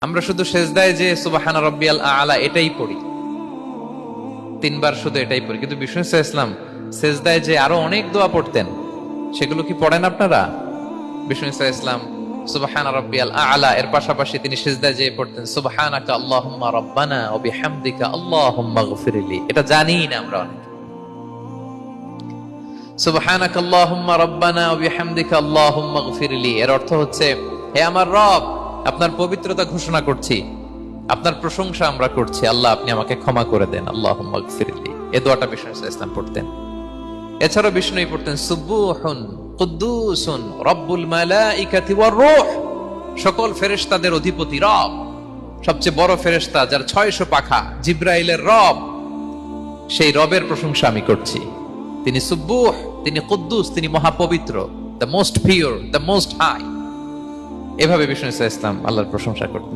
আমরা শুধু সেজদায় যে সুবহানা রাব্বিয়াল আ'লা এটাই পড়ি, তিনবার শুধু এটাই পড়ি, কিন্তু বিষ্ণু ইসলাম সেজদায় যে আরো অনেক দোয়া পড়তেন সেগুলো কি পড়েন আপনারা? বিষ্ণু ইসলাম সুবহানা রাব্বিয়াল আ'লা এর পাশাপাশি তিনি সেজদায় যে পড়তেন সুবহানাকা আল্লাহুম্মা রাব্বানা ওয়া বিহামদিকা আল্লাহুম্মা গফিরলি। এটা জানি না আমরা অনেকে। সুবহানাকা আল্লাহুম্মা রাব্বানা ওয়া বিহামদিকা আল্লাহুম্মা গফিরলি এর অর্থ হচ্ছে, হে আমার রব, আপনার পবিত্রতা ঘোষণা করছি, আপনার প্রশংসা আমরা করছি, আল্লাহ আপনি আমাকে ক্ষমা করে দেন, আল্লাহুম্মা গফিরলি। এই দোয়াটা বিষ্ণু ইসলাম পড়তেন। এছাড়াও বিষ্ণুই পড়তেন সুবহুন কুদ্দুসুন রব্বুল মালাইকাতি ওয়ার রূহ, সকল ফেরেশতাদের অধিপতি রব, সবচেয়ে বড় ফেরেশতা যার 600 পাখা, জিবরাইলের রব, সেই রবের প্রশংসা আমি করছি। তিনি সুবহুহ, তিনি কুদ্দুস, তিনি মহাপবিত্র, the most pure, the most high. এভাবে বিষ্ণু ইসলাম আল্লাহর প্রশংসা করতেন।